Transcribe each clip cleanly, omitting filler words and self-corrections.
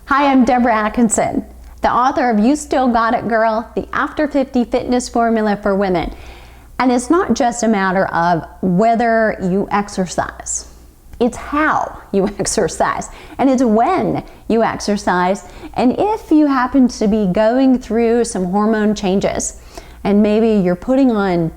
Hi, I'm Deborah Atkinson, the author of You Still Got It, Girl, the After 50 Fitness Formula for Women. And it's not just a matter of whether you exercise. It's how you exercise, and it's when you exercise. And if you happen to be going through some hormone changes, and maybe you're putting on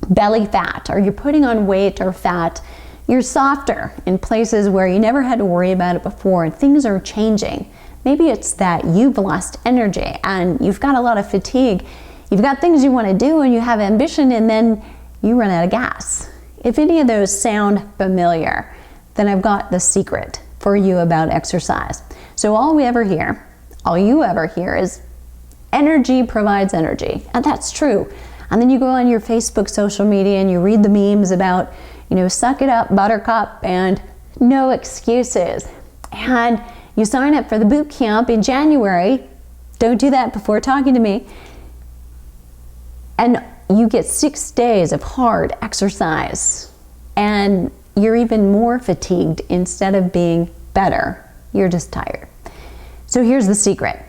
belly fat, or you're putting on weight or fat, you're softer in places where you never had to worry about it before, and things are changing. Maybe it's that you've lost energy and you've got a lot of fatigue. You've got things you want to do and you have ambition, and then you run out of gas. If any of those sound familiar, then I've got the secret for you about exercise. So all you ever hear is energy provides energy, and that's true. And then you go on your Facebook social media and you read the memes about, suck it up, buttercup, and no excuses. And you sign up for the boot camp in January. Don't do that before talking to me. And you get 6 days of hard exercise, and you're even more fatigued instead of being better. You're just tired. So here's the secret.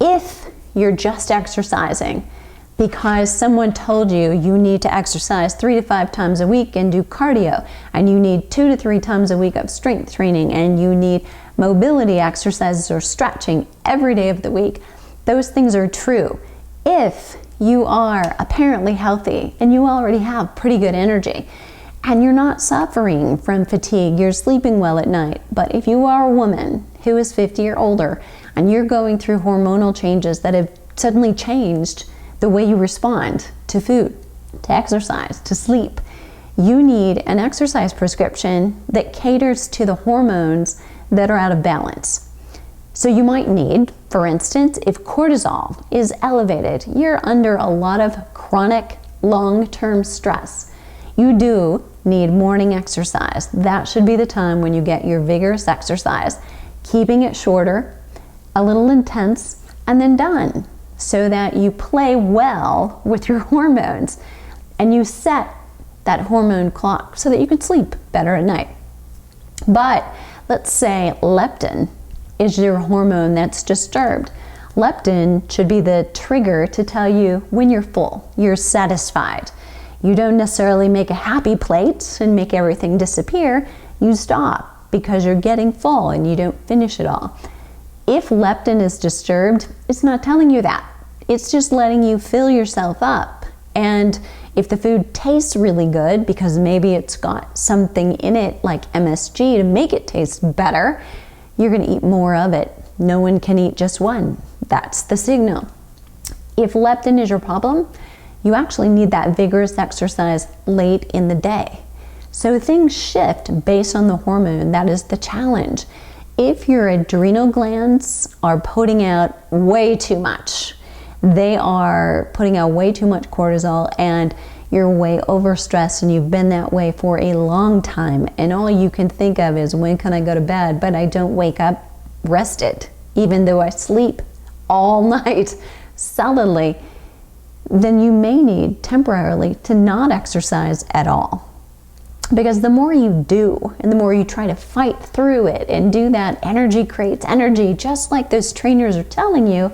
If you're just exercising because someone told you you need to exercise 3 to 5 times a week and do cardio, and you need 2 to 3 times a week of strength training, and you need mobility exercises or stretching every day of the week, those things are true. If you are apparently healthy and you already have pretty good energy and you're not suffering from fatigue, you're sleeping well at night, but if you are a woman who is 50 or older and you're going through hormonal changes that have suddenly changed the way you respond to food, to exercise, to sleep, you need an exercise prescription that caters to the hormones that are out of balance. So you might need, for instance, if cortisol is elevated, you're under a lot of chronic long-term stress, you do need morning exercise. That should be the time when you get your vigorous exercise, keeping it shorter, a little intense, and then done, so that you play well with your hormones and you set that hormone clock so that you can sleep better at night. But let's say leptin is your hormone that's disturbed. Leptin should be the trigger to tell you when you're full, you're satisfied. You don't necessarily make a happy plate and make everything disappear. You stop because you're getting full and you don't finish it all. If leptin is disturbed, it's not telling you that. It's just letting you fill yourself up. And if the food tastes really good because maybe it's got something in it like MSG to make it taste better, you're going to eat more of it. No one can eat just one. That's the signal. If leptin is your problem, you actually need that vigorous exercise late in the day. So things shift based on the hormone. That is the challenge. If your adrenal glands are putting out way too much, they are putting out way too much cortisol, and you're way overstressed and you've been that way for a long time, and all you can think of is when can I go to bed, but I don't wake up rested even though I sleep all night solidly, then you may need temporarily to not exercise at all. Because the more you do and the more you try to fight through it and do that, energy creates energy, just like those trainers are telling you,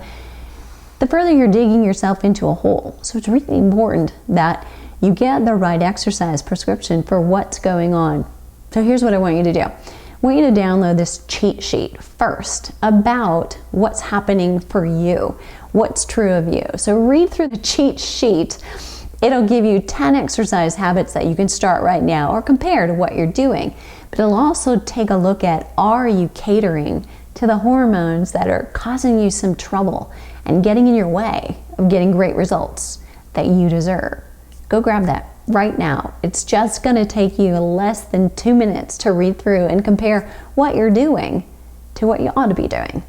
the further you're digging yourself into a hole. So it's really important that you get the right exercise prescription for what's going on. So here's what I want you to do. I want you to download this cheat sheet first about what's happening for you, what's true of you. So read through the cheat sheet. It'll give you 10 exercise habits that you can start right now or compare to what you're doing. But it'll also take a look at, are you catering to the hormones that are causing you some trouble and getting in your way of getting great results that you deserve? Go grab that right now. It's just going to take you less than 2 minutes to read through and compare what you're doing to what you ought to be doing.